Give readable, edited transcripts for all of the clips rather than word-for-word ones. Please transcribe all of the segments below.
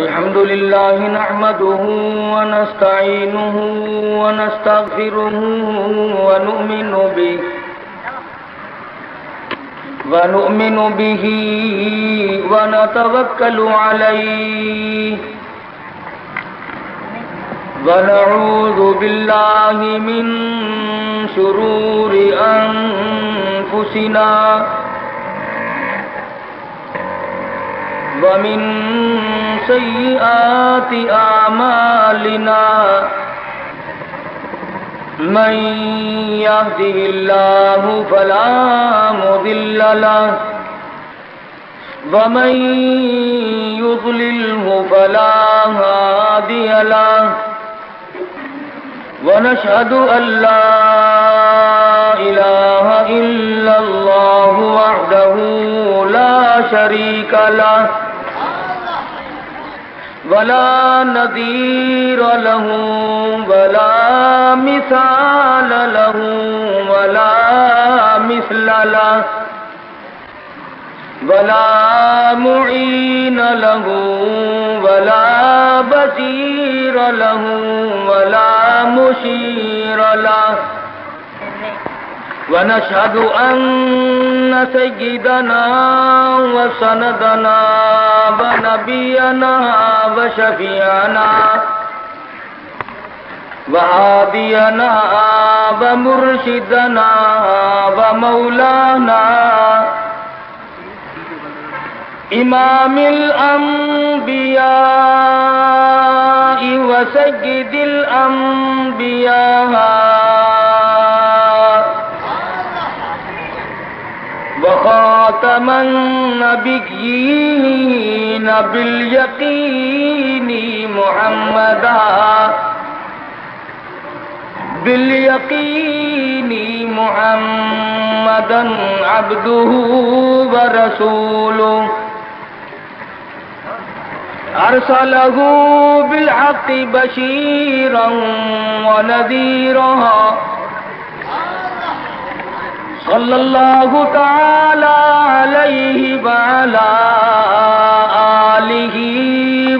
الحمد لله نحمده ونستعينه ونستغفره ونؤمن به ونتوكل عليه ونعوذ بالله من شرور أنفسنا ومن سيئات أعمالنا من يهده الله فلا مضل له ومن يضلله فلا هادي له ونشهد أن لا إله إلا الله وحده لا شريك له ولا نظير له ولا مثال له ولا مثل له ولا معين له ولا بصير له ولا مشير له ونشهد أن سيدنا وسندنا ونبينا وشفيعنا وهادينا ومرشدنا ومولانا إمام الأنبياء وسيد الأنبياء وخاتم النبيين باليقين محمدا عبده ورسوله أرسله بالحق بشيرا ونذيرا صلى الله تعالى عليه وعلى آله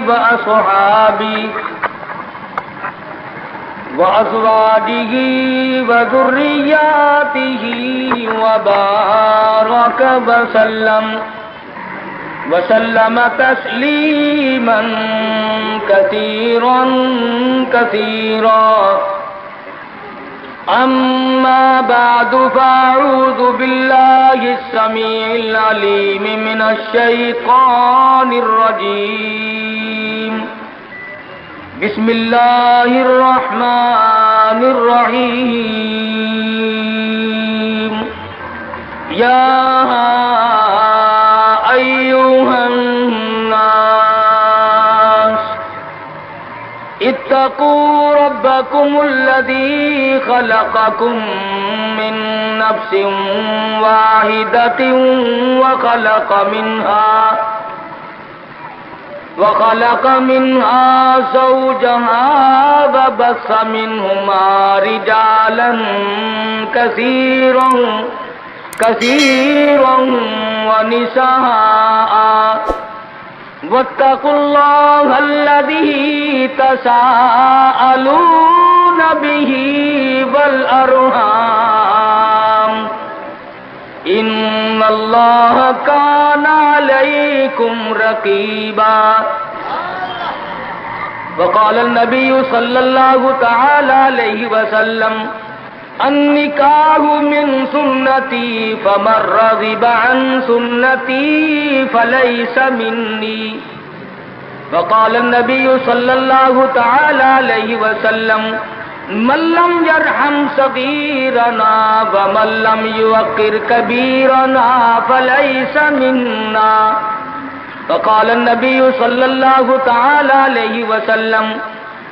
وأصحابه وأزواجه وذرياته وبارك وسلم تسليما كثيرا كثيرا أما بعد فأعوذ بالله السميع العليم من الشيطان الرجيم بسم الله الرحمن الرحيم يا أيها الناس اتقوا ربكم الذي خلقكم من نفس واحدة وخلق منها زوجها وبث منهما رجالا كثيرا ونساء واتقوا الله الذي تساءلون به والأرحام إن الله كان عليكم رقيبا وقال النبي صلى الله تعالى عليه وسلم النكاح من سنتي فمن رغب عن سنتي فليس مني وقال النبي صلى الله تعالى عليه وسلم من لم يرحم صغيرنا ومن لم يوقر كبيرنا فليس منا وقال النبي صلى الله تعالى عليه وسلم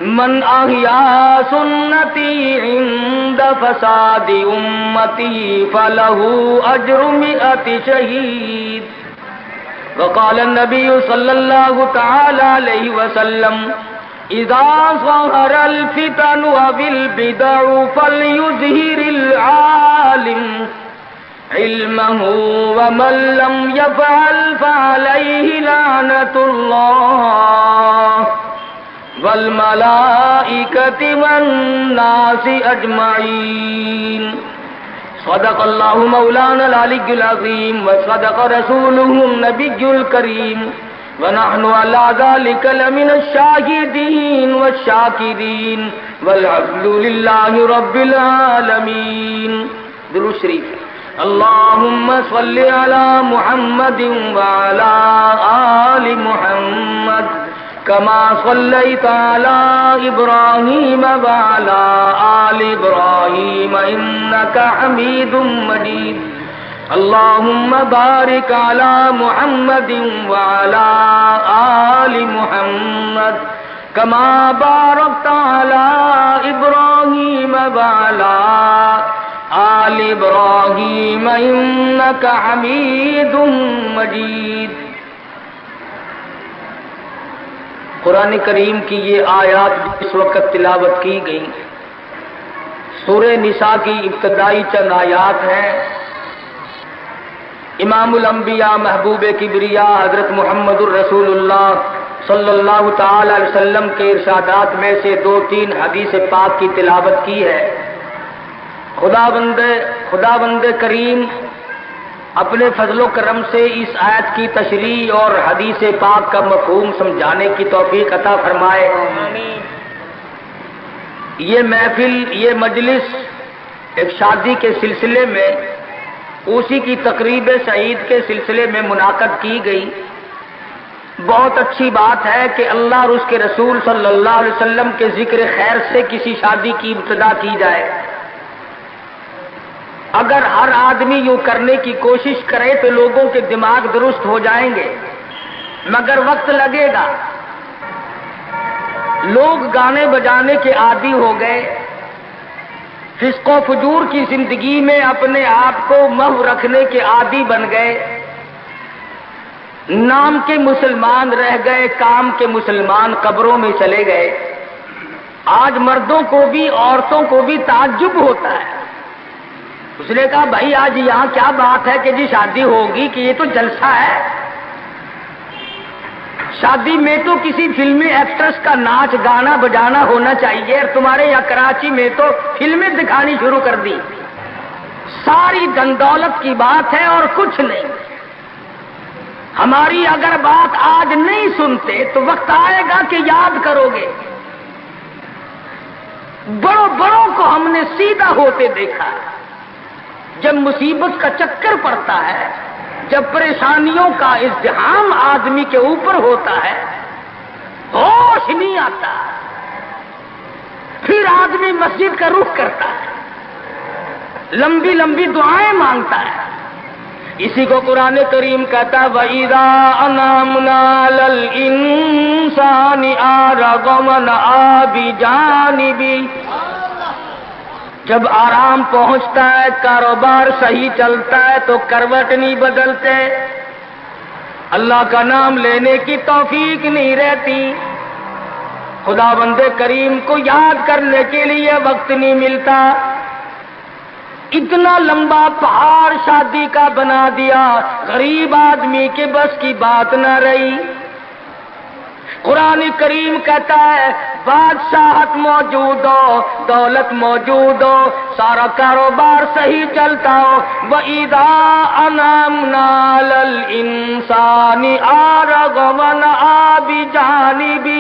من أحيا سنتي عند فساد أمتي فله أجر 100 شهيد وقال النبي صلى الله تعالى عليه وسلم إذا ظهر الفتن وبالبدع فليظهر العالم علمه ومن لم يفعل فعليه لعنة الله والملائکۃ والناس اجمعین۔ صدق اللہ مولانا العلی العظیم وصدق رسولہ النبی الکریم ونحن علی ذلک لمن الشاہدین والشاکرین والحمد للہ رب العالمین۔ درود شریف۔ اللہم صل علی محمد وعلی آل محمد كما صليت على إبراهيم وعلى آل إبراهيم إنك حميد مجيد۔ اللهم بارك على محمد وعلى آل محمد كما باركت على إبراهيم وعلى آل إبراهيم إنك حميد مجيد۔ قرآن کریم کی یہ آیات اس وقت تلاوت کی گئی سورہ نساء کی ابتدائی چند آیات ہیں۔ امام الانبیاء محبوب کبریا حضرت محمد الرسول اللہ صلی اللہ تعالی علیہ وسلم کے ارشادات میں سے 2-3 حدیث پاک کی تلاوت کی ہے۔ خداوند کریم اپنے فضل و کرم سے اس آیت کی تشریح اور حدیث پاک کا مفہوم سمجھانے کی توفیق عطا فرمائے۔ یہ محفل، یہ مجلس ایک شادی کے سلسلے میں، اسی کی تقریب سعید کے سلسلے میں منعقد کی گئی۔ بہت اچھی بات ہے کہ اللہ اور اس کے رسول صلی اللہ علیہ وسلم کے ذکر خیر سے کسی شادی کی ابتدا کی جائے۔ اگر ہر آدمی یوں کرنے کی کوشش کرے تو لوگوں کے دماغ درست ہو جائیں گے، مگر وقت لگے گا۔ لوگ گانے بجانے کے عادی ہو گئے، فسق و فجور کی زندگی میں اپنے آپ کو محو رکھنے کے عادی بن گئے۔ نام کے مسلمان رہ گئے، کام کے مسلمان قبروں میں چلے گئے۔ آج مردوں کو بھی عورتوں کو بھی تعجب ہوتا ہے۔ اس نے کہا بھائی آج یہاں کیا بات ہے کہ جی شادی ہوگی، کہ یہ تو جلسہ ہے۔ شادی میں تو کسی فلمی ایکٹرس کا ناچ گانا بجانا ہونا چاہیے، اور تمہارے یہاں کراچی میں تو فلمیں دکھانی شروع کر دی۔ ساری دن دولت کی بات ہے اور کچھ نہیں۔ ہماری اگر بات آج نہیں سنتے تو وقت آئے گا کہ یاد کرو گے۔ بڑوں کو ہم نے سیدھا ہوتے دیکھا ہے۔ جب مصیبت کا چکر پڑتا ہے، جب پریشانیوں کا ازدحام آدمی کے اوپر ہوتا ہے، ہوش نہیں آتا، پھر آدمی مسجد کا رخ کرتا ہے، لمبی لمبی دعائیں مانگتا ہے۔ اسی کو قرآن کریم کہتا ہے وَإِذَا أَنْعَمْنَا عَلَى الْإِنسَانِ أَعْرَضَ وَنَأَىٰ بِجَانِبِهِ۔ جب آرام پہنچتا ہے، کاروبار صحیح چلتا ہے تو کروٹ نہیں بدلتے، اللہ کا نام لینے کی توفیق نہیں رہتی، خداوند کریم کو یاد کرنے کے لیے وقت نہیں ملتا۔ اتنا لمبا پہاڑ شادی کا بنا دیا، غریب آدمی کے بس کی بات نہ رہی۔ قرآن کریم کہتا ہے بادشاہت موجود ہو، دولت موجود ہو، سارا کاروبار صحیح چلتا ہو، وَإِذَا أَنْعَمْنَا عَلَى الْإِنسَانِ أَعْرَضَ وَنَأَىٰ بِجَانِبِهِ۔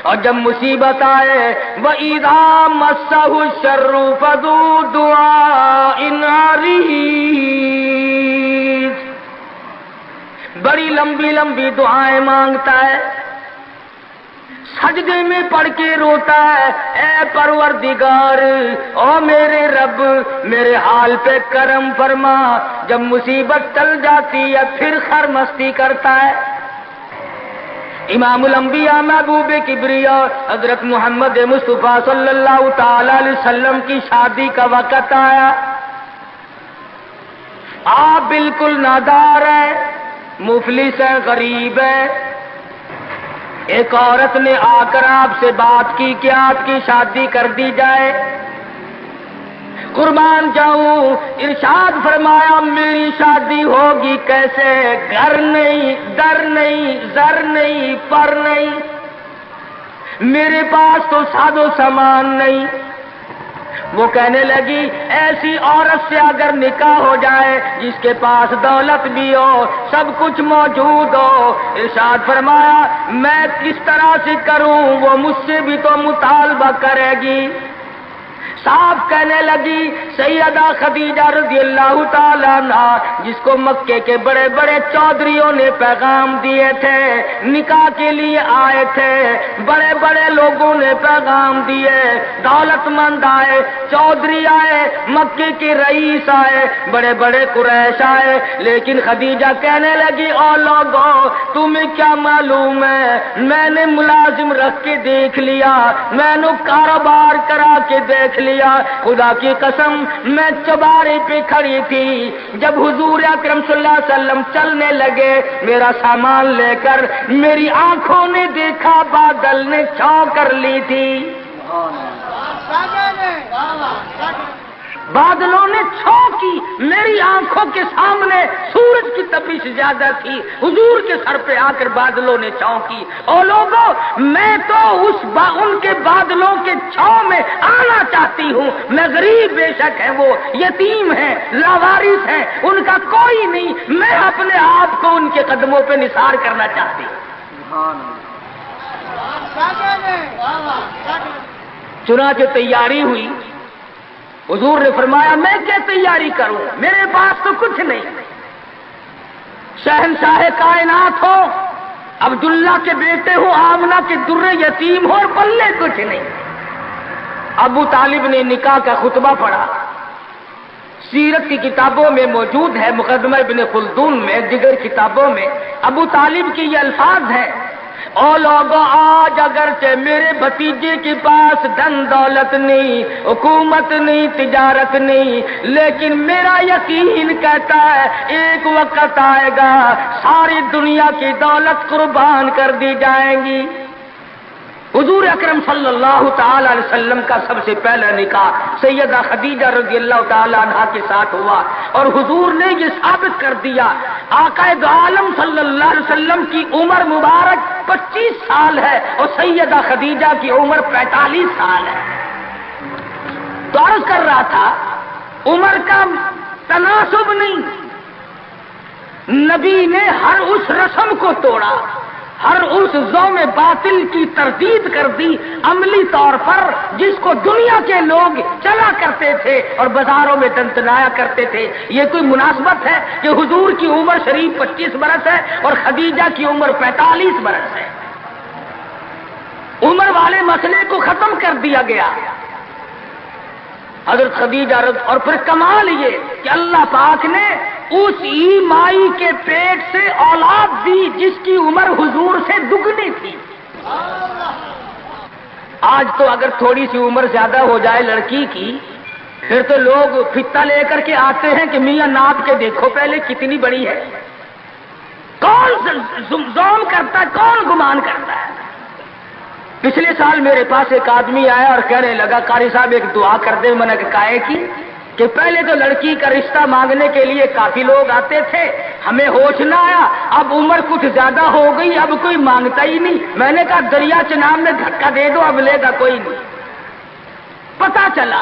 اور جب مصیبت آئے وَإِذَا مَسَّهُ الشَّرُّ فَذُو دُعَاءٍ عَرِيضٍ۔ بڑی لمبی لمبی دعائیں مانگتا ہے، سجدے میں پڑھ کے روتا ہے، اے پروردگار، او میرے رب میرے حال پہ کرم فرما۔ جب مصیبت ٹل جاتی ہے پھر خرمستی کرتا ہے۔ امام الانبیاء محبوب کبریا حضرت محمد مصطفیٰ صلی اللہ تعالی علیہ وسلم کی شادی کا وقت آیا، آپ بالکل نادار ہیں، مفلس ہیں، غریب ہیں۔ ایک عورت نے آ کر آپ سے بات کی کہ آپ کی شادی کر دی جائے۔ قربان جاؤں، ارشاد فرمایا میری شادی ہوگی کیسے؟ گھر نہیں، در نہیں، زر نہیں، پر نہیں، میرے پاس تو ساز و سامان نہیں۔ وہ کہنے لگی ایسی عورت سے اگر نکاح ہو جائے جس کے پاس دولت بھی ہو، سب کچھ موجود ہو، ارشاد فرمایا میں کس طرح سے کروں، وہ مجھ سے بھی تو مطالبہ کرے گی۔ صاحب کہنے لگی سیدہ خدیجہ رضی اللہ تعالیٰ عنہ، جس کو مکے کے بڑے بڑے چودھریوں نے پیغام دیے تھے، نکاح کے لیے آئے تھے، بڑے بڑے لوگوں نے پیغام دیے، دولت مند آئے، چودھری آئے، مکے کے رئیس آئے، بڑے بڑے قریش آئے، لیکن خدیجہ کہنے لگی او لوگوں تمہیں کیا معلوم ہے، میں نے ملازم رکھ کے دیکھ لیا، میں نے کاروبار کرا کے دیکھ لیا، خدا کی قسم میں چوبارے پہ کھڑی تھی، جب حضور اکرم صلی اللہ علیہ وسلم چلنے لگے میرا سامان لے کر، میری آنکھوں نے دیکھا بادل نے چھاؤ کر لی تھی، بادلوں نے چھاؤ کی، میری آنکھوں کے سامنے سورج کی تپش زیادہ تھی، حضور کے سر پہ آ کر بادلوں نے چھاؤ کی۔ اور لوگوں میں تو ان کے بادلوں کے چھاؤ میں آنا چاہتی ہوں، میں غریب بے شک ہے، وہ یتیم ہیں، لاوارث ہیں، ان کا کوئی نہیں، میں اپنے آپ کو ان کے قدموں پہ نثار کرنا چاہتی ہوں۔ چنانچہ تیاری ہوئی، حضور نے فرمایا میں کیا تیاری کروں، میرے پاس تو کچھ نہیں، شہنشاہ کائنات ہو، عبداللہ کے بیٹے ہو، آمنہ کے در یتیم ہو، اور پلے کچھ نہیں۔ ابو طالب نے نکاح کا خطبہ پڑھا، سیرت کی کتابوں میں موجود ہے، مقدمہ ابن خلدون میں، دیگر کتابوں میں ابو طالب کے یہ الفاظ ہیں، او لوگوں آج اگرچہ میرے بھتیجے کے پاس دھن دولت نہیں، حکومت نہیں، تجارت نہیں، لیکن میرا یقین کہتا ہے ایک وقت آئے گا ساری دنیا کی دولت قربان کر دی جائیں گی۔ حضور اکرم صلی اللہ تعالی علیہ وسلم کا سب سے پہلا نکاح سیدہ خدیجہ رضی اللہ تعالی عنہا کے ساتھ ہوا، اور حضور نے یہ ثابت کر دیا آقا دو عالم صلی اللہ علیہ وسلم کی عمر مبارک 25 سال ہے اور سیدہ خدیجہ کی عمر 45 سال ہے۔ تو عرض کر رہا تھا عمر کا تناسب نہیں، نبی نے ہر اس رسم کو توڑا، ہر اس ذوم باطل کی تردید کر دی عملی طور پر، جس کو دنیا کے لوگ چلا کرتے تھے اور بازاروں میں تنتنایا کرتے تھے۔ یہ کوئی مناسبت ہے کہ حضور کی عمر شریف 25 برس ہے اور خدیجہ کی عمر 45 برس ہے؟ عمر والے مسئلے کو ختم کر دیا گیا۔ حضرت خدیجہ اور پھر کمال یہ کہ اللہ پاک نے اس ہی مائی کے پیٹ سے اولاد دی جس کی عمر حضور سے دگنی تھی۔ آج تو اگر تھوڑی سی عمر زیادہ ہو جائے لڑکی کی، پھر تو لوگ فتا لے کر کے آتے ہیں کہ میاں ناپ کے دیکھو پہلے کتنی بڑی ہے۔ کون زوم کرتا ہے، کون گمان کرتا ہے؟ پچھلے سال میرے پاس ایک آدمی آیا اور کہنے لگا قاری صاحب ایک دعا کر دے۔ میں نے کہا کی کہ پہلے تو لڑکی کا رشتہ مانگنے کے لیے کافی لوگ آتے تھے، ہمیں ہوش نہ آیا، اب عمر کچھ زیادہ ہو گئی، اب کوئی مانگتا ہی نہیں۔ میں نے کہا دریا چناب میں دھکا دے دو، اب لے گا کوئی نہیں۔ پتا چلا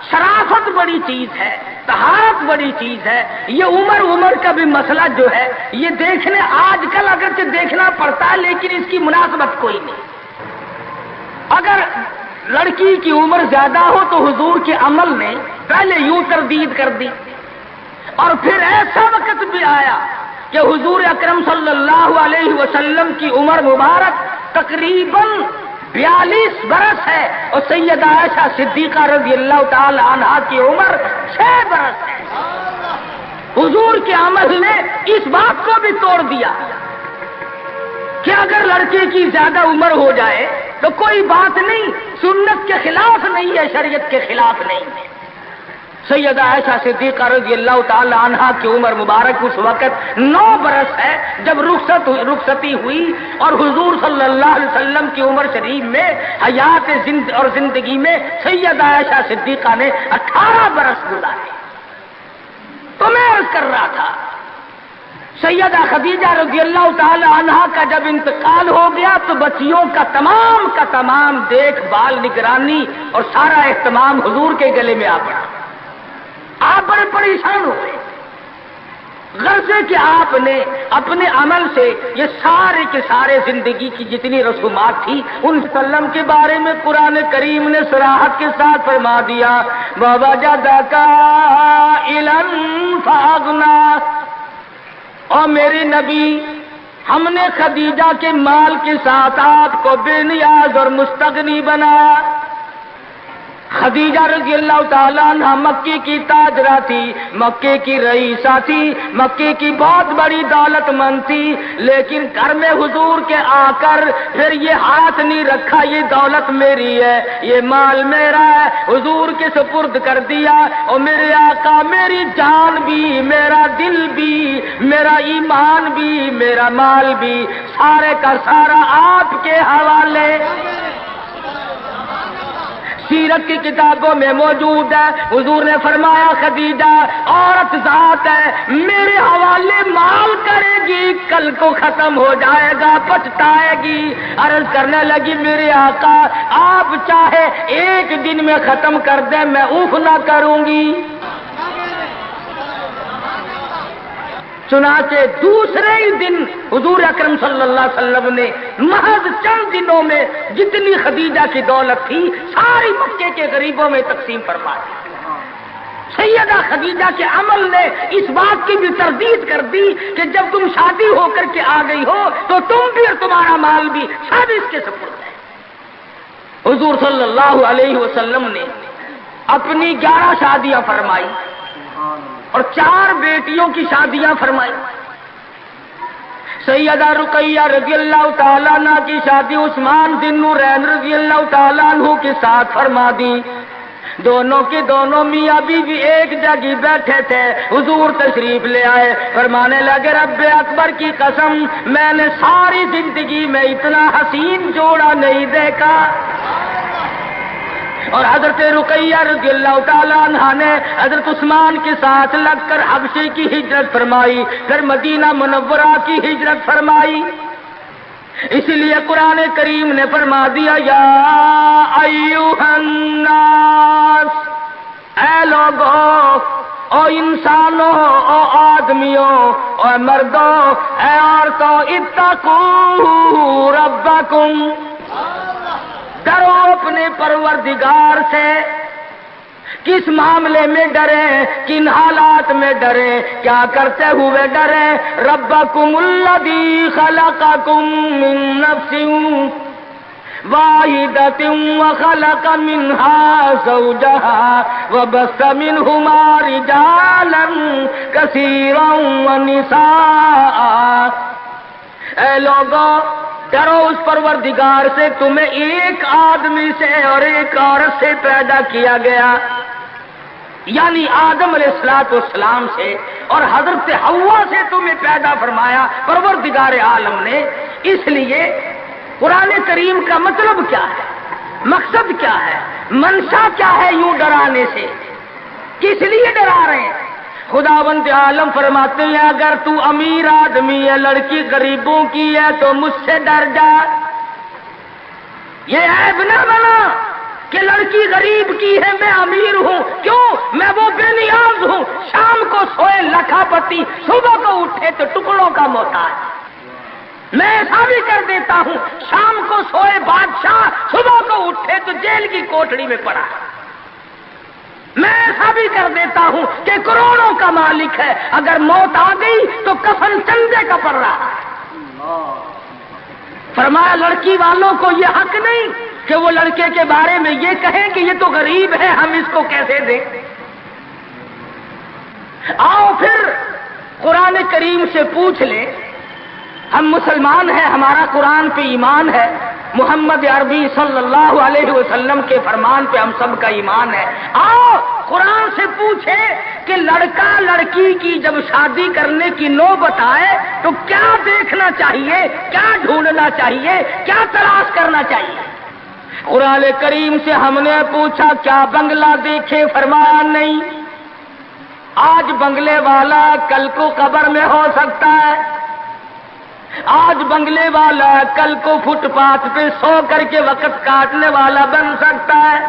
شرافت بڑی چیز ہے، طہارت بڑی چیز ہے، یہ عمر کا بھی مسئلہ جو ہے یہ دیکھنے آج کل اگرچہ دیکھنا پڑتا ہے لیکن اس کی مناسبت کوئی نہیں۔ اگر لڑکی کی عمر زیادہ ہو تو حضور کے عمل نے پہلے یوں تردید کر دی، اور پھر ایسا وقت بھی آیا کہ حضور اکرم صلی اللہ علیہ وسلم کی عمر مبارک تقریباً 42 برس ہے اور سیدہ عائشہ صدیقہ رضی اللہ تعالی عنہا کی عمر 6 برس ہے۔ حضور کے عمل نے اس بات کو بھی توڑ دیا کہ اگر لڑکے کی زیادہ عمر ہو جائے تو کوئی بات نہیں، سنت کے خلاف نہیں ہے، شریعت کے خلاف نہیں ہے۔ سیدہ عائشہ صدیقہ رضی اللہ تعالی عنہا کی عمر مبارک اس وقت 9 برس ہے جب رخصتی ہوئی، اور حضور صلی اللہ علیہ وسلم کی عمر شریف میں حیات اور زندگی میں سیدہ عائشہ صدیقہ نے 18 برس گزارے۔ تو میں عرض کر رہا تھا سیدہ خدیجہ رضی اللہ تعالی عنہا کا جب انتقال ہو گیا تو بچیوں کا تمام دیکھ بھال، نگرانی اور سارا اہتمام حضور کے گلے میں آ پڑا. آپ بڑے پریشان ہوئے، غرضے کہ آپ نے اپنے عمل سے یہ سارے کے سارے زندگی کی جتنی رسومات تھی ان وسلم کے بارے میں قرآن کریم نے صراحت کے ساتھ فرما دیا. وَوَجَدَكَ عَائِلًا فَأَغْنَىٰ. اور میرے نبی، ہم نے خدیجہ کے مال کے ساتھ آپ کو بے نیاز اور مستغنی بنایا. خدیجہ رضی اللہ تعالیٰ عنہ مکے کی تاجرہ تھی، مکے کی رئیسہ تھی، مکے کی بہت بڑی دولت مند تھی، لیکن گھر میں حضور کے آ کر پھر یہ ہاتھ نہیں رکھا یہ دولت میری ہے، یہ مال میرا ہے، حضور کے سپرد کر دیا. اور میرے آقا میری جان بھی، میرا دل بھی، میرا ایمان بھی، میرا مال بھی، سارے کا سارا آپ کے حوالے. سیرت کی کتابوں میں موجود ہے، حضور نے فرمایا خدیجہ عورت ذات ہے، میرے حوالے مال کرے گی، کل کو ختم ہو جائے گا، پچھتائے گی. عرض کرنے لگی میرے آقا آپ چاہے ایک دن میں ختم کر دیں میں اوف نہ کروں گی. چنانچہ دوسرے ہی دن حضور اکرم صلی اللہ علیہ وسلم نے محض چند دنوں میں جتنی خدیجہ کی دولت تھی ساری مکے کے غریبوں میں تقسیم فرما دی. سیدہ خدیجہ کے عمل نے اس بات کی بھی تردید کر دی کہ جب تم شادی ہو کر کے آ گئی ہو تو تم بھی اور تمہارا مال بھی سب اس کے سپرد ہے. حضور صلی اللہ علیہ وسلم نے اپنی 11 شادیاں فرمائی اور 4 بیٹیوں کی شادیاں فرمائی. سیدہ رقیہ رضی اللہ تعالیٰ عنہ کی شادی عثمان ذی النورین رضی اللہ تعالیٰ عنہ کے ساتھ فرما دی. دونوں کے دونوں میاں بیوی ایک جگہ بیٹھے تھے، حضور تشریف لے آئے، فرمانے لگے رب اکبر کی قسم میں نے ساری زندگی میں اتنا حسین جوڑا نہیں دیکھا. اور حضرت رقیہ رضی اللہ تعالیٰ عنہ نے حضرت عثمان کے ساتھ لگ کر حبشے کی ہجرت فرمائی، پھر مدینہ منورہ کی ہجرت فرمائی. اس لیے قرآن کریم نے فرما دیا یا ایھا الناس، اے لوگوں، او انسانوں، او آدمیوں، او مردوں، اے عورتوں، اتقوا ربکم، ڈرو اپنے پروردگار سے. کس معاملے میں ڈریں، کن حالات میں ڈریں، کیا کرتے ہوئے ڈریں؟ ربکم الذی خلقکم من نفس واحدۃ وخلق منها زوجها وبث منهما رجالا کثیرا ونساء. اے لوگوں ڈرو اس پروردگار سے، تمہیں ایک آدمی سے اور ایک عورت سے پیدا کیا گیا، یعنی آدم علیہ السلام سے، اور حضرت حوا سے تمہیں پیدا فرمایا پروردگار عالم نے. اس لیے قرآن کریم کا مطلب کیا ہے، مقصد کیا ہے، منشا کیا ہے یوں ڈرانے سے، کس لیے ڈرا رہے ہیں؟ خداوند عالم فرماتے ہیں اگر تو امیر آدمی ہے، لڑکی غریبوں کی ہے تو مجھ سے ڈر جا. یہ عیب نہ بنا کہ لڑکی غریب کی ہے میں امیر ہوں، کیوں؟ میں وہ بے نیاز ہوں، شام کو سوئے لکھا پتی، صبح کو اٹھے تو ٹکڑوں کا محتاج. میں ایسا بھی کر دیتا ہوں، شام کو سوئے بادشاہ، صبح کو اٹھے تو جیل کی کوٹڑی میں پڑا. میں ایسا بھی کر دیتا ہوں کہ کروڑوں کا مالک ہے، اگر موت آ گئی تو کفن چندے کا پڑ رہا ہے. فرمایا لڑکی والوں کو یہ حق نہیں کہ وہ لڑکے کے بارے میں یہ کہیں کہ یہ تو غریب ہے ہم اس کو کیسے دیں. آؤ پھر قرآن کریم سے پوچھ لیں، ہم مسلمان ہیں، ہمارا قرآن پہ ایمان ہے، محمد عربی صلی اللہ علیہ وسلم کے فرمان پہ ہم سب کا ایمان ہے. آؤ قرآن سے پوچھے کہ لڑکا لڑکی کی جب شادی کرنے کی نوبت آئے تو کیا دیکھنا چاہیے، کیا ڈھونڈنا چاہیے، کیا تلاش کرنا چاہیے. قرآن کریم سے ہم نے پوچھا کیا بنگلہ دیکھے، فرمایا نہیں. آج بنگلے والا کل کو قبر میں ہو سکتا ہے، آج بنگلے والا کل کو فٹ پاتھ پہ سو کر کے وقت کاٹنے والا بن سکتا ہے۔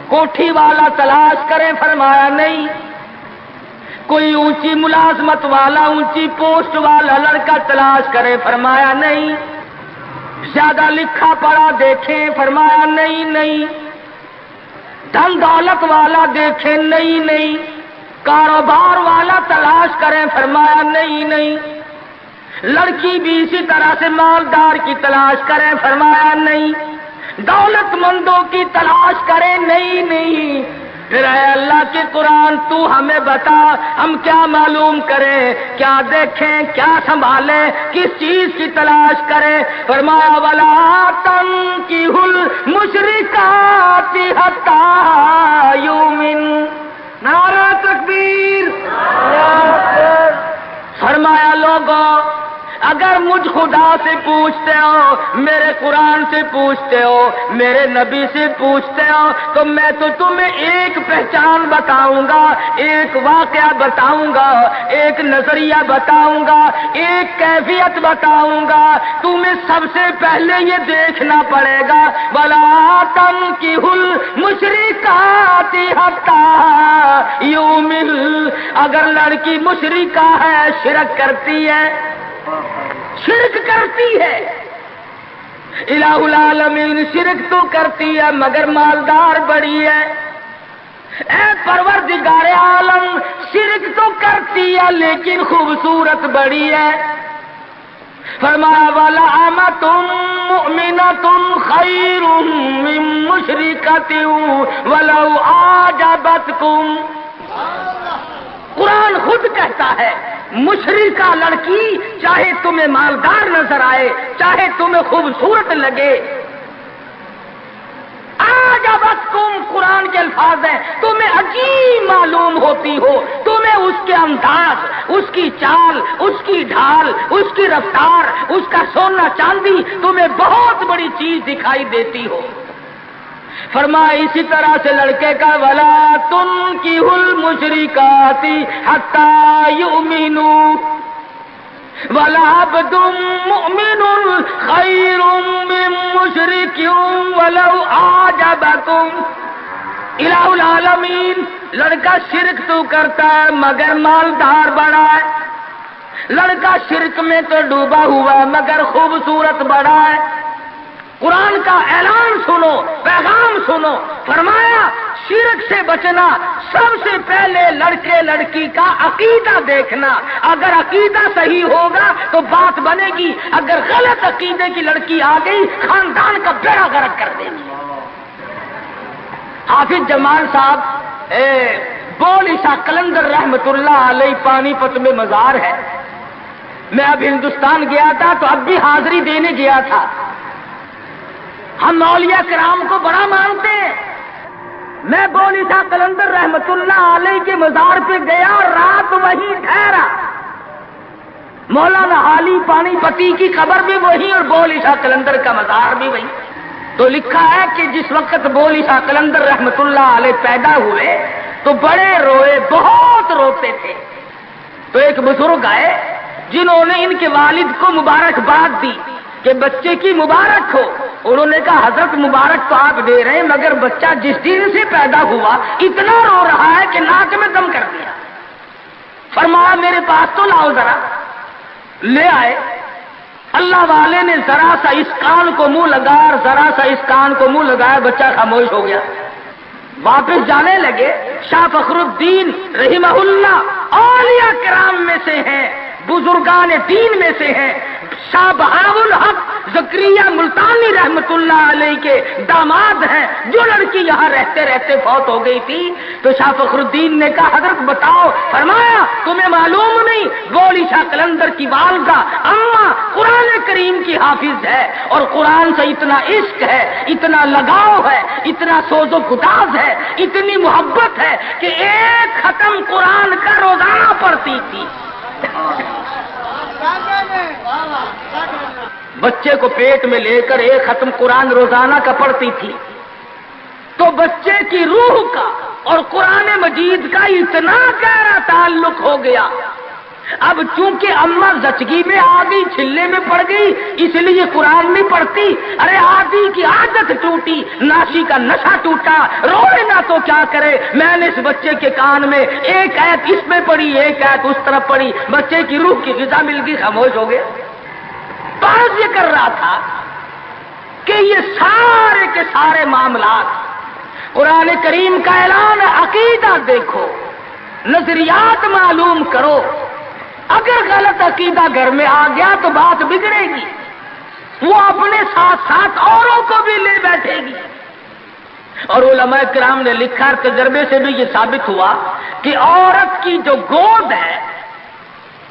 کوٹھی والا تلاش کریں، فرمایا نہیں۔ کوئی اونچی ملازمت والا، اونچی پوسٹ والا لڑکا تلاش کرے، فرمایا نہیں۔ زیادہ لکھا پڑھا دیکھیں، فرمایا نہیں۔ دھن دولت والا دیکھیں، نہیں۔ کاروبار والا تلاش کریں، فرمایا نہیں۔ لڑکی بھی اسی طرح سے مالدار کی تلاش کریں، فرمایا نہیں۔ دولت مندوں کی تلاش کریں، نہیں۔ پھر اے اللہ کے قرآن تو ہمیں بتا، ہم کیا معلوم کریں، کیا دیکھیں، کیا سنبھالیں، کس چیز کی تلاش کریں؟ فرمایا وَلَا تَنكِحُوا الْمُشْرِكَاتِ حَتَّىٰ يُؤْمِنْ۔ نعرہ تکبیر! فرمایا لوگوں، اگر مجھ خدا سے پوچھتے ہو، میرے قرآن سے پوچھتے ہو، میرے نبی سے پوچھتے ہو، تو میں تو تمہیں ایک پہچان بتاؤں گا، ایک واقعہ بتاؤں گا، ایک نظریہ بتاؤں گا، ایک کیفیت بتاؤں گا۔ تمہیں سب سے پہلے یہ دیکھنا پڑے گا وَلَا تَنكِحُوا الْمُشْرِكَاتِ حَتَّىٰ يُؤْمِنْ۔ اگر لڑکی مشرکہ ہے، شرک کرتی ہے، الہ العالمین شرک تو کرتی ہے مگر مالدار بڑی ہے۔ اے پروردگار عالم، شرک تو کرتی ہے لیکن خوبصورت بڑی ہے۔ فرمایا وَلَأَمَةٌ مُؤْمِنَةٌ خَيْرٌ مِّن مُّشْرِكَةٍ وَلَوْ أَعْجَبَتْكُمْ۔ قرآن خود کہتا ہے مشرکہ لڑکی چاہے تمہیں مالدار نظر آئے، چاہے تمہیں خوبصورت لگے، آجبتکم، قرآن کے الفاظ ہیں، تمہیں عجیب معلوم ہوتی ہو، تمہیں اس کے انداز، اس کی چال، اس کی ڈھال، اس کی رفتار، اس کا سونا چاندی تمہیں بہت بڑی چیز دکھائی دیتی ہو۔ فرمایا اسی طرح سے لڑکے کا وَلَا تُنكِحُوا الْمُشْرِكَاتِ حَتَّىٰ يُؤْمِنُوا وَلَعَبْدٌ مُؤْمِنٌ خَيْرٌ مِّن مُّشْرِكٍ وَلَوْ أَعْجَبَكُمْ۔ الہ العالمین، لڑکا شرک تو کرتا ہے مگر مالدار بڑا ہے، لڑکا شرک میں تو ڈوبا ہوا ہے مگر خوبصورت بڑا ہے۔ قرآن کا اعلان سنو، پیغام سنو، فرمایا شرک سے بچنا، سب سے پہلے لڑکے لڑکی کا عقیدہ دیکھنا، اگر عقیدہ صحیح ہوگا تو بات بنے گی، اگر غلط عقیدے کی لڑکی آ گئی خاندان کا بیڑا غرق کر دے گی۔ حافظ جمال صاحب بول عیسیٰ قلندر رحمت اللہ علیہ پانی پت میں مزار ہے، میں اب ہندوستان گیا تھا تو اب بھی حاضری دینے گیا تھا۔ ہم اولیاء کرام کو بڑا مانتے ہیں، میں بول عیسیٰ قلندر رحمت اللہ علیہ کے مزار پہ گیا اور رات وہیں ٹھہرا۔ مولانا حالی پانی پتی کی قبر بھی وہی اور بول عیسیٰ قلندر کا مزار بھی وہی۔ تو لکھا ہے کہ جس وقت بول عیسیٰ قلندر رحمت اللہ علیہ پیدا ہوئے تو بڑے روئے، بہت روتے تھے۔ تو ایک بزرگ آئے جنہوں نے ان کے والد کو مبارکباد دی کہ بچے کی مبارک ہو۔ انہوں نے کہا حضرت مبارک تو آپ دے رہے ہیں مگر بچہ جس دن سے پیدا ہوا اتنا رو رہا ہے کہ ناک میں دم کر دیا۔ فرمایا میرے پاس تو لاؤ ذرا، لے آئے۔ اللہ والے نے ذرا سا اس کان کو منہ لگایا اور ذرا سا اس کان کو منہ لگایا، بچہ خاموش ہو گیا۔ واپس جانے لگے۔ شاہ فخر الدین رحمہ اللہ اولیاء کرام میں سے ہیں، بزرگان دین میں سے ہیں۔ شاہ بہاء الحق زکریا ملتانی رحمت اللہ علیہ کے داماد ہیں، جو لڑکی یہاں رہتے رہتے فوت ہو گئی تھی۔ تو شاہ فخر الدین نے کہا حضرت بتاؤ، فرمایا تمہیں معلوم نہیں بول عیسیٰ قلندر کی والدہ اماں قرآن کریم کی حافظ ہے، اور قرآن سے اتنا عشق ہے، اتنا لگاؤ ہے، اتنا سوز و گداز ہے، اتنی محبت ہے کہ ایک ختم قرآن کا روزانہ پڑھتی تھی۔ بچے کو پیٹ میں لے کر ایک ختم قرآن روزانہ کا پڑھتی تھی۔ تو جو بچے کی روح کا اور قرآن مجید کا اتنا گہرا تعلق ہو گیا، اب چونکہ اماں زچگی میں آ گئی، چھلے میں پڑ گئی، اس لیے قرآن نہیں پڑھتی۔ ارے آدھی کی عادت ٹوٹی، ناشی کا نشہ ٹوٹا، روئے نہ تو کیا کرے۔ میں نے اس بچے کے کان میں ایک آیت اس میں پڑھی، ایک آیت اس طرف پڑھی، بچے کی روح کی غذا مل گئی، خاموش ہو گیا۔ بات یہ کر رہا تھا کہ یہ سارے کے سارے معاملات قرآن کریم کا اعلان، عقیدہ دیکھو، نظریات معلوم کرو۔ اگر غلط عقیدہ گھر میں آ گیا تو بات بگڑے گی، وہ اپنے ساتھ ساتھ اوروں کو بھی لے بیٹھے گی۔ اور علماء کرام نے لکھا، تجربے سے بھی یہ ثابت ہوا کہ عورت کی جو گود ہے،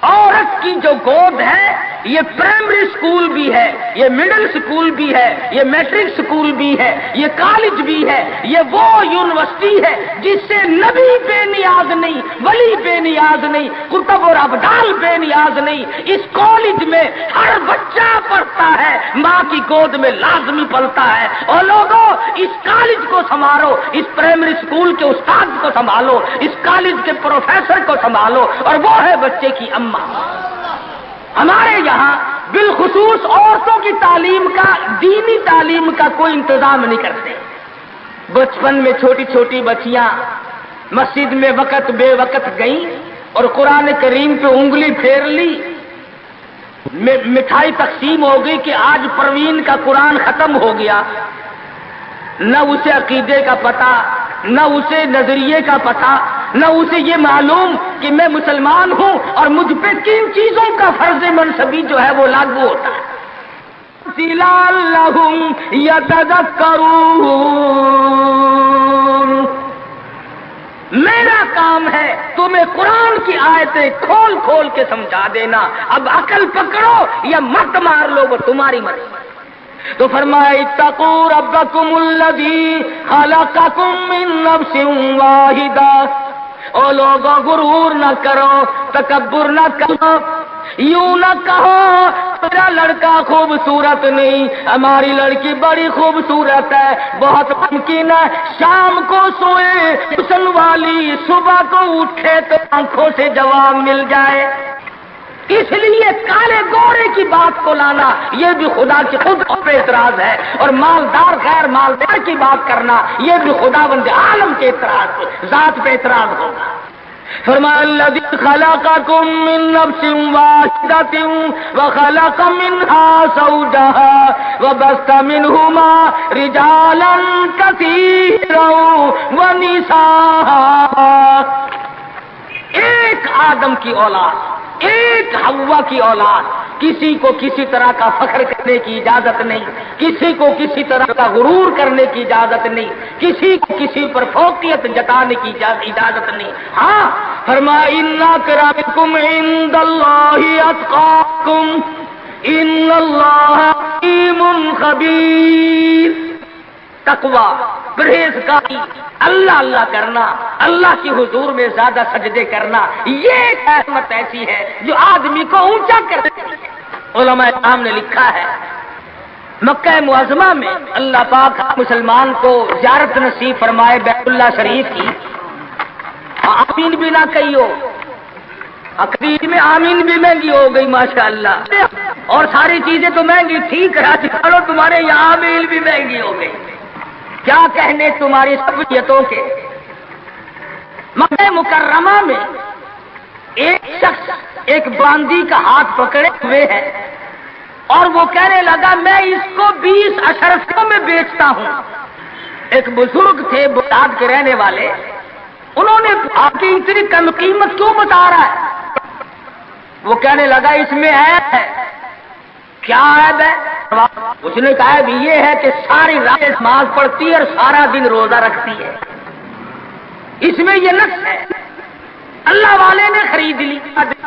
عورت کی جو گود ہے، یہ پرائمری سکول بھی ہے، یہ مڈل سکول بھی ہے، یہ میٹرک سکول بھی ہے، یہ کالج بھی ہے، یہ وہ یونیورسٹی ہے جس سے نبی بے نیاز نہیں، ولی بے نیاز نہیں، کتب اور ابدال بے نیاز نہیں۔ اس کالج میں ہر بچہ پڑھتا ہے، ماں کی گود میں لازمی پلتا ہے۔ اور لوگوں، اس کالج کو سنبھالو، اس پرائمری سکول کے استاد کو سنبھالو، اس کالج کے پروفیسر کو سنبھالو، اور وہ ہے بچے کی اماں۔ ہمارے یہاں بالخصوص عورتوں کی تعلیم کا، دینی تعلیم کا کوئی انتظام نہیں کرتے۔ بچپن میں چھوٹی چھوٹی بچیاں مسجد میں وقت بے وقت گئیں اور قرآن کریم پہ انگلی پھیر لی، مٹھائی تقسیم ہو گئی کہ آج پروین کا قرآن ختم ہو گیا۔ نہ اسے عقیدے کا پتہ، نہ اسے نظریے کا پتہ، نہ اسے یہ معلوم کہ میں مسلمان ہوں اور مجھ پہ کن چیزوں کا فرض منصبی جو ہے وہ لاگو ہوتا ہے۔ لعلہم یتذکرون، میرا کام ہے تمہیں قرآن کی آیتیں کھول کھول کے سمجھا دینا، اب عقل پکڑو یا مت مار لو، وہ تمہاری مرضی۔ تو فرمایا اتقوا ربکم الذی خلقکم من نفس واحدہ، او لوگوں غرور نہ کرو، تکبر نہ کرو، یوں نہ کہو میرا لڑکا خوبصورت نہیں، ہماری لڑکی بڑی خوبصورت ہے، بہت ممکن ہے شام کو سوئے حسن والی، صبح کو اٹھے تو آنکھوں سے جواب مل جائے۔ اس لیے کالے گورے کی بات کو لانا یہ بھی خدا کی خود پہ اعتراض ہے، اور مالدار غیر مالدار کی بات کرنا یہ بھی خداوند عالم کے اعتراض، ذات پہ اعتراض ہوگا۔ فرمایا الذی خلقکم من نفس واحدۃ وخلق منها زوجها وبث منهما رجالا كثيرا ونساء، ایک آدم کی اولاد، ایک حوا کی اولاد، کسی کو کسی طرح کا فخر کرنے کی اجازت نہیں، کسی کو کسی طرح کا غرور کرنے کی اجازت نہیں، کسی کو کسی پر فوقیت جتانے کی اجازت نہیں۔ ہاں فرمایا ان اکرمکم عند اللہ اتقاکم ان اللہ علیم خبیر۔ تقوی، پرہیزگاری، اللہ اللہ کرنا، اللہ کی حضور میں زیادہ سجدے کرنا، یہ نعمت ایسی ہے جو آدمی کو اونچا کرتی ہے۔ علماء کرام نے لکھا ہے مکہ معظمہ میں اللہ پاک مسلمان کو زیارت نصیب فرمائے بیت اللہ شریف کی، آمین بھی نہ کہیو، عقیدت میں آمین بھی مہنگی ہو گئی ماشاءاللہ، اور ساری چیزیں تو مہنگی تھی، کراچی والوں تمہارے یہاں آمین بھی مہنگی ہو گئی، کیا کہنے تمہاری سہولیتوں کے۔ مکہ مکرمہ میں ایک شخص ایک باندی کا ہاتھ پکڑے ہوئے ہے اور وہ کہنے لگا میں اس کو 20 اشرفیوں میں بیچتا ہوں۔ ایک بزرگ تھے بغداد کے رہنے والے، انہوں نے آپ کی اتنی کم قیمت کیوں بتا رہا ہے؟ وہ کہنے لگا اس میں عیب ہے۔ کیا عیب ہے؟ اس نے کہا بھی یہ ہے کہ ساری رات نماز پڑھتی ہے اور سارا دن روزہ رکھتی ہے، اس میں یہ نقص ہے۔ اللہ والے نے خرید لی،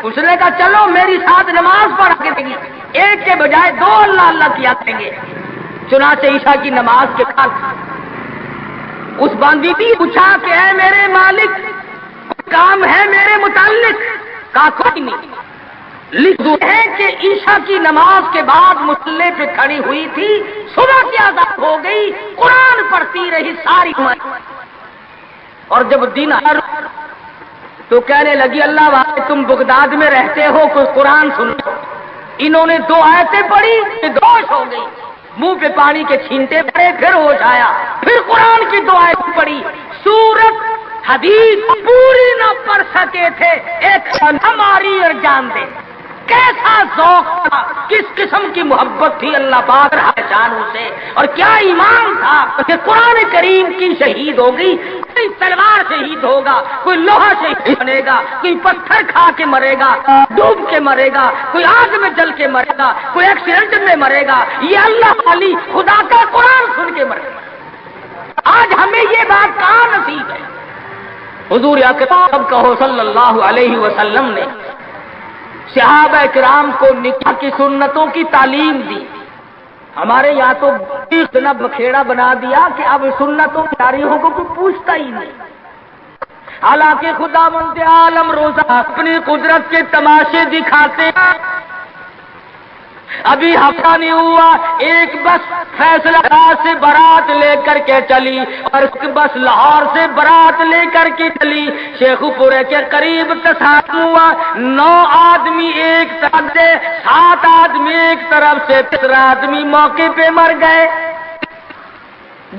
اس نے کہا چلو میری ساتھ نماز پڑھ کے دیں گے، ایک کے بجائے 2 اللہ اللہ کیا کریں گے۔ چنانچہ عشاء کی نماز کے بعد اس باندی نے پوچھا کہ اے میرے مالک کام ہے میرے متعلق؟ کہا کوئی نہیں۔ لکھ دو ہے کہ عشاء کی نماز کے بعد مصلی پہ کھڑی ہوئی تھی، صبح کی آزاد ہو گئی، قرآن پڑھتی رہی ساری عمر، اور جب دن آیا تو کہنے لگی اللہ والے تم بغداد میں رہتے ہو، کوئی قرآن سن۔ انہوں نے 2 آیتیں پڑھی، ہوش ہو گئی، منہ پہ پانی کے چھینٹے پڑے، پھر ہوش آیا، پھر قرآن کی 2 آیتیں پڑھی، سورت حدیث پوری نہ پڑھ سکے تھے، ایک ہماری اور جان دے۔ کیسا ذوق تھا، کس قسم کی محبت تھی اللہ پاک جانوں سے، اور کیا ایمان تھا کہ قرآن کریم کی شہید ہوگی، کوئی تلوار شہید ہوگا، کوئی لوہا شہید بنے گا، کوئی پتھر کھا کے مرے گا، ڈوب کے مرے گا، کوئی آگ میں جل کے مرے گا، کوئی ایکسیڈنٹ میں مرے گا، یہ اللہ والی خدا کا قرآن سن کے مرے گا۔ آج ہمیں یہ بات کہاں نصیب ہے؟ حضور اکرم کہو صلی اللہ علیہ وسلم نے صحابہ کرام کو نکاح کی سنتوں کی تعلیم دی۔ ہمارے یہاں تو اتنا بکھیڑا بنا دیا کہ اب سنتوں کی تاریخوں کو کوئی پوچھتا ہی نہیں۔ حالانکہ خداوند عالم روزہ اپنی قدرت کے تماشے دکھاتے ہیں۔ ابھی ہفتہ نہیں ہوا، ایک بس فیصلہ سے بارات لے کر کے چلی، اور بس لاہور سے بارات لے کر کے چلی، شیخو پورے کے قریب تصادم ہوا، 9 آدمی ایک طرف سے، 7 آدمی ایک طرف سے، 3 آدمی موقع پہ مر گئے۔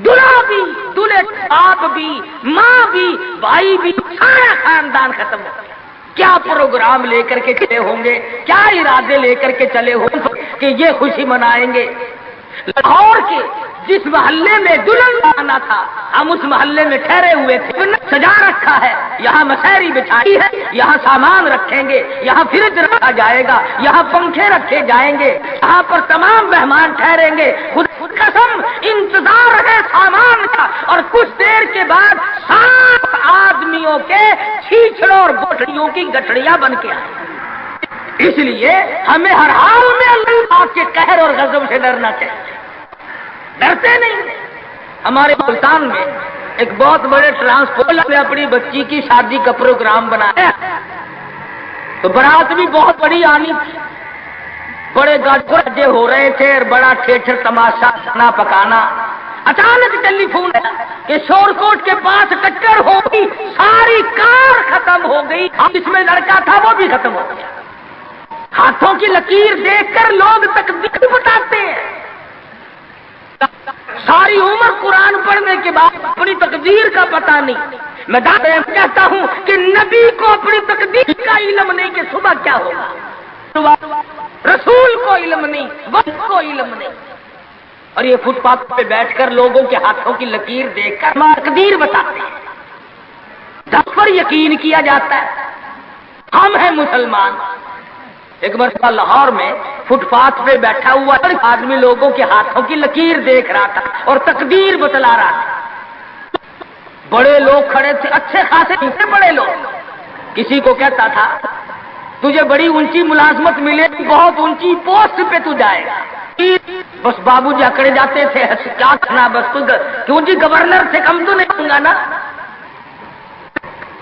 دلہا بھی، دلہے باپ بھی، ماں بھی، بھائی بھی، سارا خاندان ختم ہو گیا۔ کیا پروگرام لے کر کے چلے ہوں گے، کیا ارادے لے کر کے چلے ہوں گے کہ یہ خوشی منائیں گے؟ لاہور کے جس محلے میں دلہن آنا تھا، ہم اس محلے میں ٹھہرے ہوئے تھے، سجا رکھا ہے، یہاں مسحری بچھائی ہے، یہاں سامان رکھیں گے، یہاں فریج رکھا جائے گا، یہاں پنکھے رکھے جائیں گے، یہاں پر تمام مہمان ٹھہریں گے، خود قسم انتظار ہے سامان کا، اور کچھ دیر کے بعد 7 آدمیوں کے چھیچڑوں اور گٹھڑیوں کی گٹھڑیاں بن کے آئے۔ اس لیے ہمیں ہر حال میں اللہ پاک کے قہر اور غضب سے ڈرنا چاہیے، ڈرتے نہیں۔ ہمارے ملتان میں ایک بہت بڑے ٹرانسپورٹ نے اپنی بچی کی شادی کا پروگرام بنایا، تو برات بھی بہت بڑی آنی تھی، بڑے گاجے ہو رہے تھے، اور بڑا ٹھیٹر تماشا کھانا پکانا۔ اچانک ٹیلی فون ہے کہ شور کوٹ کے پاس ٹکر ہو گئی، ساری کار ختم ہو گئی، جس میں لڑکا تھا وہ بھی ختم ہو گیا۔ ہاتھوں کی لکیر دیکھ کر لوگ تقدیر بتاتے ہیں، ساری عمر قرآن پڑھنے کے بعد اپنی تقدیر کا پتہ نہیں۔ میں کہتا ہوں کہ نبی کو اپنی تقدیر کا علم نہیں کہ صبح کیا ہوگا، رسول کو علم نہیں، وقت کو علم نہیں، اور یہ فٹ پاتھ پہ بیٹھ کر لوگوں کے ہاتھوں کی لکیر دیکھ کر تقدیر بتاتے ہیں، جس پر یقین کیا جاتا ہے۔ ہم ہیں مسلمان۔ ایک مرتبہ لاہور میں فٹ پاتھ پہ بیٹھا ہوا آدمی لوگوں کے ہاتھوں کی لکیر دیکھ رہا تھا اور تقدیر بتلا رہا تھا۔ بڑے لوگ کھڑے تھے، اچھے خاصے بڑے لوگ۔ کسی کو کہتا تھا تجھے بڑی اونچی ملازمت ملے، بہت اونچی پوسٹ پہ تو جائے گا۔ بس بابو جی اکڑے جاتے تھے، کیا کرنا، بس کیوں جی گورنر سے کم تو نہیں ہوں گا نا۔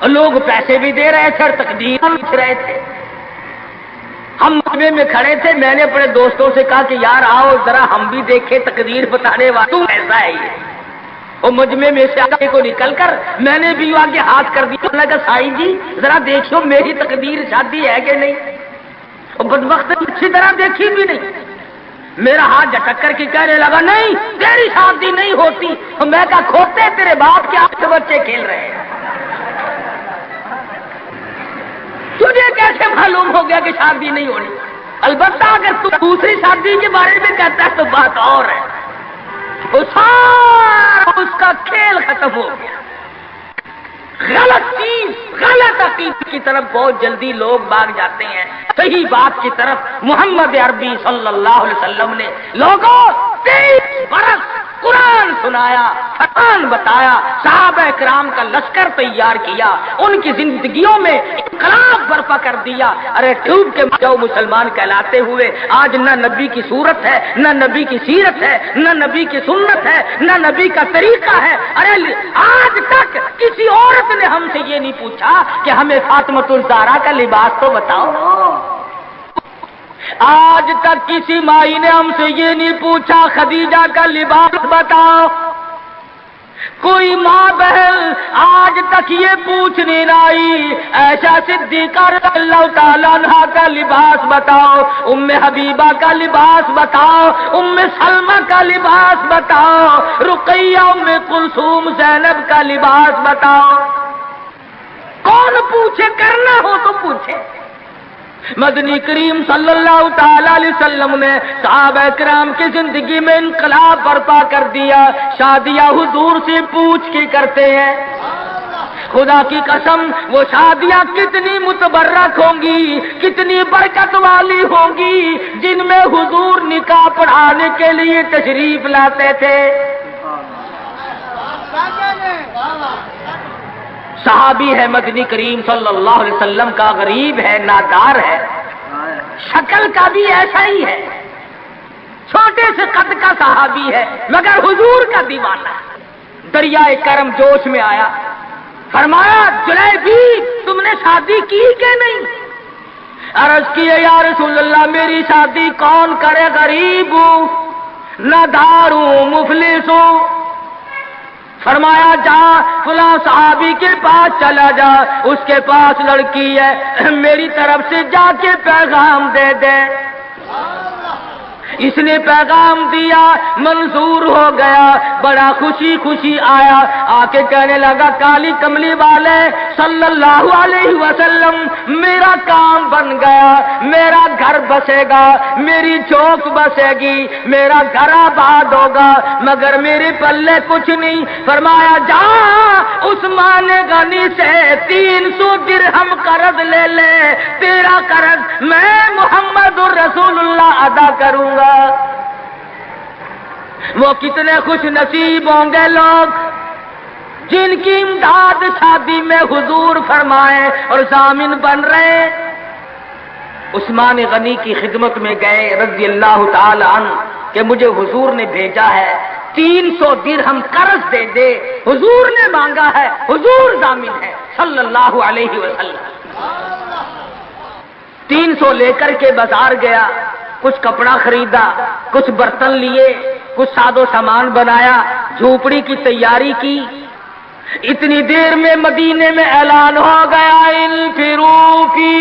لوگ پیسے بھی دے رہے تھے اور تقدیر لکھ رہے تھے۔ ہم مجمع میں کھڑے تھے، میں نے اپنے دوستوں سے کہا کہ یار آؤ ذرا ہم بھی دیکھیں تقدیر بتانے والوں ایسا ہے یہ۔ اور مجمع میں سے آگے کو نکل کر میں نے بھی آگے ہاتھ کر دیا، میں نے کہا سائی جی ذرا دیکھو میری تقدیر شادی ہے کہ نہیں۔ اور بدبخت اچھی طرح دیکھی بھی نہیں، میرا ہاتھ جھٹک کر کے کہنے لگا نہیں تیری شادی نہیں ہوتی۔ اور میں کہا کھوتے تیرے باپ کے 8 بچے کھیل رہے ہیں، تجھے کیسے معلوم ہو گیا کہ شادی نہیں ہونی؟ البتہ اگر تو دوسری شادی کے بارے میں کہتا ہے تو بات اور ہے، وہ سارا اس کا کھیل ختم ہو گیا۔ غلط چیز، غلط عقیدے کی طرف بہت جلدی لوگ بھاگ جاتے ہیں، صحیح بات کی طرف محمد عربی صلی اللہ علیہ وسلم نے لوگوں 23 برس قرآن سنایا، فرمان بتایا، صحابہ کرام کا لشکر تیار کیا، ان کی زندگیوں میں انقلاب برپا کر دیا۔ ارے ٹوب کے جو مسلمان کہلاتے ہوئے آج نہ نبی کی صورت ہے، نہ نبی کی سیرت ہے، نہ نبی کی سنت ہے، نہ نبی کا طریقہ ہے۔ ارے آج تک کسی عورت نے ہم سے یہ نہیں پوچھا کہ ہمیں فاطمۃ الزہرا کا لباس تو بتاؤ، آج تک کسی مائی نے ہم سے یہ نہیں پوچھا خدیجہ کا لباس بتاؤ، کوئی ماں بہن آج تک یہ پوچھنے نہ آئی ایسا صدیقہ رضی اللہ تعالیٰ عنہا کا لباس بتاؤ، ام حبیبہ کا لباس بتاؤ، ام سلمہ کا لباس بتاؤ، رقیہ ام کلثوم زینب کا لباس بتاؤ۔ کون پوچھے؟ کرنا ہو تو پوچھے۔ مدنی کریم صلی اللہ تعالی علیہ وسلم نے صحابہ کرام کی زندگی میں انقلاب برپا کر دیا۔ شادیاں حضور سے پوچھ کے کرتے ہیں۔ خدا کی قسم وہ شادیاں کتنی متبرک ہوں گی، کتنی برکت والی ہوں گی جن میں حضور نکاح پڑھانے کے لیے تشریف لاتے تھے۔ صحابی ہے مدنی کریم صلی اللہ علیہ وسلم کا، غریب ہے، نادار ہے، شکل کا بھی ایسا ہی ہے، چھوٹے سے قد کا صحابی ہے مگر حضور کا دیوانہ ہے۔ دریائے کرم جوش میں آیا، فرمایا جلیبی تم نے شادی کی کہ نہیں؟ عرض کی یا رسول اللہ میری شادی کون کرے، غریب ہوں، نادار ہوں، مفلس ہوں۔ فرمایا جا فلاں صحابی کے پاس چلا جا، اس کے پاس لڑکی ہے، میری طرف سے جا کے پیغام دے دے۔ اس نے پیغام دیا، منظور ہو گیا، بڑا خوشی خوشی آیا، آ کے کہنے لگا کالی کملی والے صلی اللہ علیہ وسلم میرا کام بن گیا، میرا گھر بسے گا، میری چوک بسے گی، میرا گھر آباد ہوگا، مگر میرے پلے کچھ نہیں۔ فرمایا جا عثمان غنی سے 300 درہم قرض لے لے، تیرا قرض میں محمد رسول اللہ ادا کروں گا۔ وہ کتنے خوش نصیب ہوں گے لوگ جن کی امداد شادی میں حضور فرمائے اور ضامن بن رہے۔ عثمان غنی کی خدمت میں گئے رضی اللہ تعالی عنہ کہ مجھے حضور نے بھیجا ہے، 300 درہم قرض دے دے، حضور نے مانگا ہے، حضور ضامن ہے صلی اللہ علیہ وسلم۔ 300 لے کر کے بازار گیا، کچھ کپڑا خریدا، کچھ برتن لیے، کچھ سادو سامان بنایا، جھوپڑی کی تیاری کی۔ اتنی دیر میں مدینے میں اعلان ہو گیا انفروا فی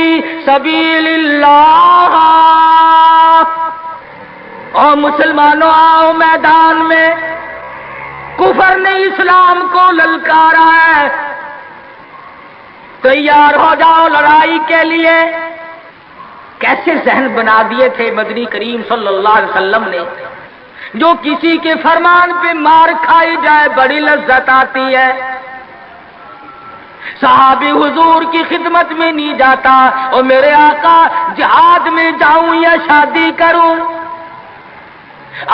سبیل اللہ، اور مسلمانوں آؤ میدان میں، کفر نے اسلام کو للکارا ہے، تیار ہو جاؤ لڑائی کے لیے۔ کیسے ذہن بنا دیے تھے مدنی کریم صلی اللہ علیہ وسلم نے، جو کسی کے فرمان پہ مار کھائی جائے بڑی لذت آتی ہے۔ صحابی حضور کی خدمت میں نہیں جاتا اور میرے آقا جہاد میں جاؤں یا شادی کروں،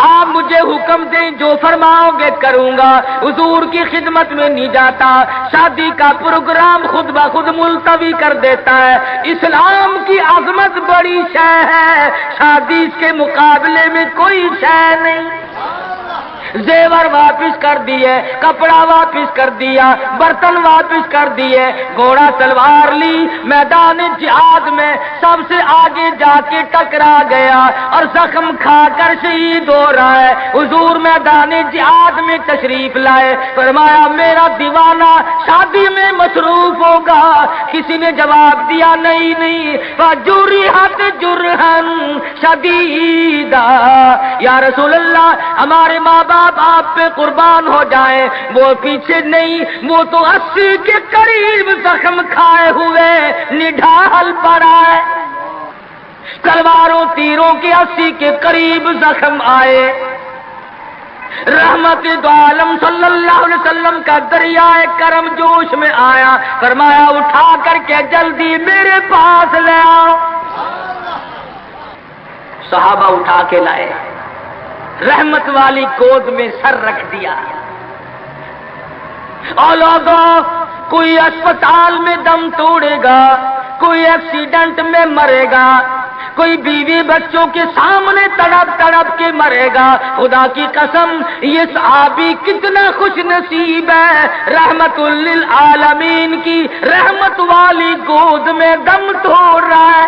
آپ مجھے حکم دیں جو فرماؤ گے کروں گا۔ حضور کی خدمت میں نہیں جاتا، شادی کا پروگرام خود بخود ملتوی کر دیتا ہے۔ اسلام کی عظمت بڑی شے ہے، شادی کے مقابلے میں کوئی شے نہیں۔ زیور واپس کر دیے، کپڑا واپس کر دیا، برتن واپس کر دیے، گھوڑا تلوار لی، میدان جہاد میں سب سے آگے جا کے ٹکرا گیا اور زخم کھا کر شہید ہو رہا ہے۔ حضور میدان جہاد میں تشریف لائے، فرمایا میرا دیوانہ شادی میں مصروف ہوگا۔ کسی نے جواب دیا نہیں، فجرحت جرحا شدیدا، یا رسول اللہ ہمارے ماں باپ آپ پہ قربان ہو جائیں، وہ پیچھے نہیں، وہ تو 80 کے قریب زخم کھائے ہوئے نڈھال پڑا ہے، تلواروں تیروں کے 80 کے قریب زخم آئے۔ رحمت دو عالم صلی اللہ علیہ وسلم کا دریائے کرم جوش میں آیا، فرمایا اٹھا کر کے جلدی میرے پاس لے آؤ۔ صحابہ اٹھا کے لائے، رحمت والی گود میں سر رکھ دیا۔ اور لوگوں، کوئی اسپتال میں دم توڑے گا، کوئی ایکسیڈنٹ میں مرے گا، کوئی بیوی بچوں کے سامنے تڑپ تڑپ کے مرے گا۔ خدا کی قسم یہ صحابی کتنا خوش نصیب ہے، رحمت للعالمین کی رحمت والی گود میں دم توڑ رہا ہے۔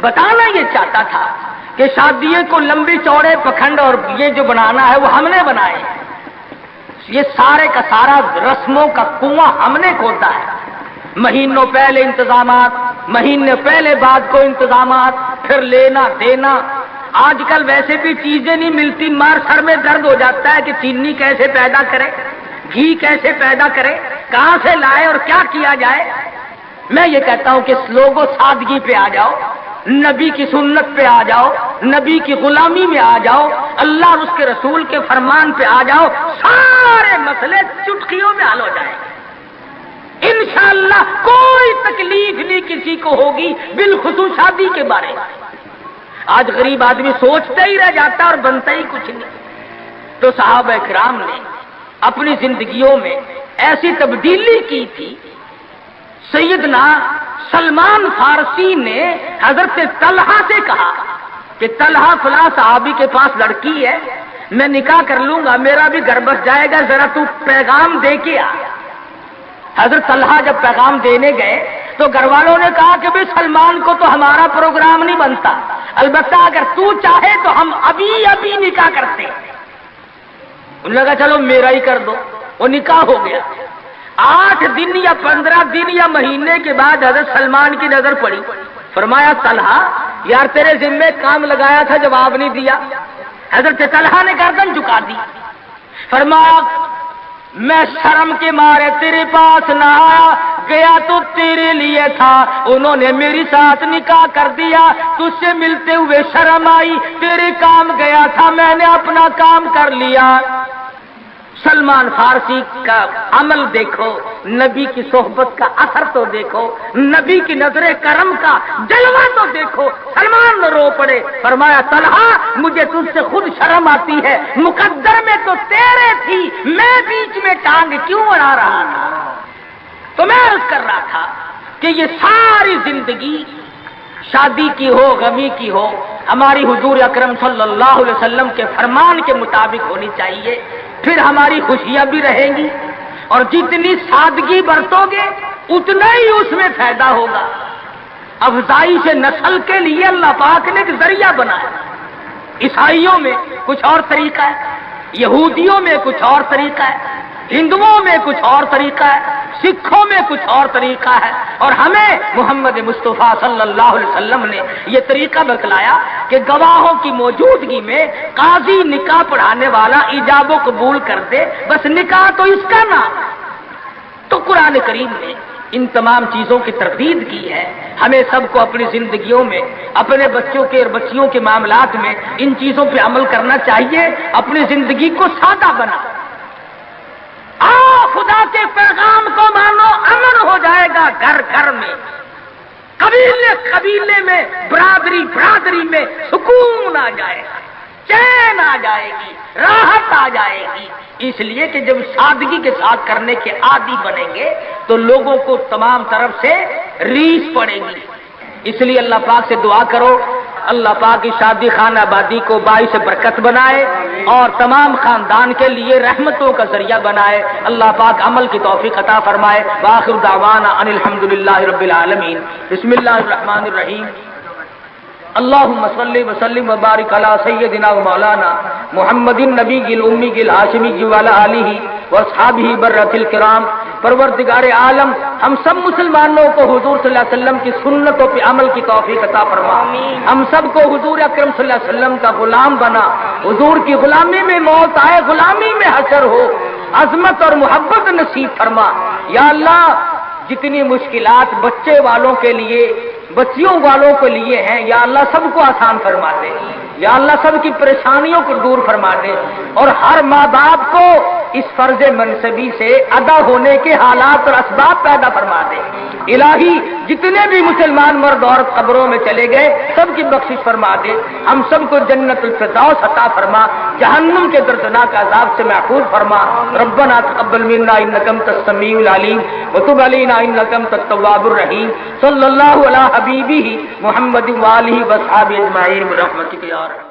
بتانا یہ چاہتا تھا کہ شادیوں کو لمبی چوڑے پکھنڈ اور یہ جو بنانا ہے وہ ہم نے بنائے، یہ سارے کا سارا رسموں کا کنواں ہم نے کھودا ہے، مہینوں پہلے انتظامات، مہینے پہلے بعد کو انتظامات، پھر لینا دینا۔ آج کل ویسے بھی چیزیں نہیں ملتی، مار سر میں درد ہو جاتا ہے کہ چینی کیسے پیدا کرے، گھی کیسے پیدا کرے، کہاں سے لائے اور کیا کیا جائے۔ میں یہ کہتا ہوں کہ لوگوں سادگی پہ آ جاؤ، نبی کی سنت پہ آ جاؤ، نبی کی غلامی میں آ جاؤ، اللہ اور اس کے رسول کے فرمان پہ آ جاؤ، سارے مسئلے چٹکیوں میں حل ہو جائیں گے انشاءاللہ۔ کوئی تکلیف نہیں کسی کو ہوگی، بالخصوص شادی کے بارے میں۔ آج غریب آدمی سوچتا ہی رہ جاتا اور بنتا ہی کچھ نہیں۔ تو صحابہ کرام نے اپنی زندگیوں میں ایسی تبدیلی کی تھی۔ سیدنا سلمان فارسی نے حضرت طلحہ سے کہا کہ طلحہ فلاں صحابی کے پاس لڑکی ہے، میں نکاح کر لوں گا، میرا بھی گھر بس جائے گا، ذرا تو پیغام دے کے آ۔ حضرت طلحہ جب پیغام دینے گئے تو گھر والوں نے کہا کہ بھئی سلمان کو تو ہمارا پروگرام نہیں بنتا، البتہ اگر تو چاہے تو ہم ابھی نکاح کرتے ہیں۔ انہوں نے کہا چلو میرا ہی کر دو، وہ نکاح ہو گیا۔ 8 دن یا 15 دن یا مہینے کے بعد حضرت سلمان کی نظر پڑی، فرمایا طلحہ یار تیرے ذمے کام لگایا تھا، جواب نہیں دیا۔ حضرت طلحہ نے گردن جھکا دی، فرمایا میں شرم کے مارے تیرے پاس نہ آیا، گیا تو تیرے لیے تھا، انہوں نے میری ساتھ نکاح کر دیا، تجھ سے ملتے ہوئے شرم آئی، تیرے کام گیا تھا، میں نے اپنا کام کر لیا۔ سلمان فارسی کا عمل دیکھو، نبی کی صحبت کا اثر تو دیکھو، نبی کی نظر کرم کا جلوہ تو دیکھو۔ سلمان رو پڑے، فرمایا طلحہ مجھے تجھ سے خود شرم آتی ہے، مقدر میں تو تیرے تھی، میں بیچ میں ٹانگ کیوں اڑا رہا تھا؟ تو میں عرض کر رہا تھا کہ یہ ساری زندگی شادی کی ہو، غمی کی ہو، ہماری حضور اکرم صلی اللہ علیہ وسلم کے فرمان کے مطابق ہونی چاہیے، پھر ہماری خوشیاں بھی رہیں گی، اور جتنی سادگی برتو گے اتنا ہی اس میں فائدہ ہوگا۔ افزائش نسل کے لیے اللہ پاک نے ایک ذریعہ بنایا۔ عیسائیوں میں کچھ اور طریقہ ہے، یہودیوں میں کچھ اور طریقہ ہے، ہندوؤں میں کچھ اور طریقہ ہے، سکھوں میں کچھ اور طریقہ ہے، اور ہمیں محمد مصطفیٰ صلی اللہ علیہ وسلم نے یہ طریقہ بتلایا کہ گواہوں کی موجودگی میں قاضی نکاح پڑھانے والا ایجاب و قبول کر دے، بس نکاح تو اس کا نام۔ تو قرآن کریم نے ان تمام چیزوں کی تردید کی ہے۔ ہمیں سب کو اپنی زندگیوں میں، اپنے بچوں کے اور بچیوں کے معاملات میں ان چیزوں پہ عمل کرنا چاہیے، اپنی زندگی کو سادہ بنا۔ خدا کے پیغام کو مانو، امن ہو جائے گا گھر گھر میں، قبیلے قبیلے میں، برادری برادری میں سکون آ جائے گا، چین آ جائے گی، راحت آ جائے گی۔ اس لیے کہ جب سادگی کے ساتھ کرنے کے عادی بنیں گے تو لوگوں کو تمام طرف سے ریس پڑے گی۔ اس لیے اللہ پاک سے دعا کرو، اللہ پاک کی شادی خانہ آبادی کو باعث برکت بنائے اور تمام خاندان کے لیے رحمتوں کا ذریعہ بنائے۔ اللہ پاک عمل کی توفیق عطا فرمائے۔ وآخر دعوانا ان الحمدللہ رب العالمین۔ بسم اللہ الرحمن الرحیم۔ اللہم صلی وسلم وبارک علی سیدنا و مولانا محمد النبی الامی الہاشمی وعلی آلہ واصحابہ برۃ الکرام۔ پروردگار عالم ہم سب مسلمانوں کو حضور صلی اللہ علیہ وسلم کی سنتوں پہ عمل کی توفیق عطا فرما، ہم سب کو حضور اکرم صلی اللہ علیہ وسلم کا غلام بنا، حضور کی غلامی میں موت آئے، غلامی میں حشر ہو، عظمت اور محبت نصیب فرما۔ یا اللہ جتنی مشکلات بچے والوں کے لیے، بچیوں والوں کے لیے ہیں، یا اللہ سب کو آسان فرما دے، یا اللہ سب کی پریشانیوں کو دور فرما دے، اور ہر ماں باپ کو اس فرض منصبی سے ادا ہونے کے حالات اور اسباب پیدا فرما دے۔ الہی جتنے بھی مسلمان مرد عورت قبروں میں چلے گئے سب کی بخشش فرما دے، ہم سب کو جنت الفردوس عطا فرما، جہنم کے دردناک عذاب سے محفوظ فرما۔ ربنا تقبل منا انک انت السمیع العلیم وتب علینا انک انت التواب الرحیم۔ صلی اللہ علی حبیبہ محمد وآلہ وصحبہ اجمعین برحمتک یا ارحم۔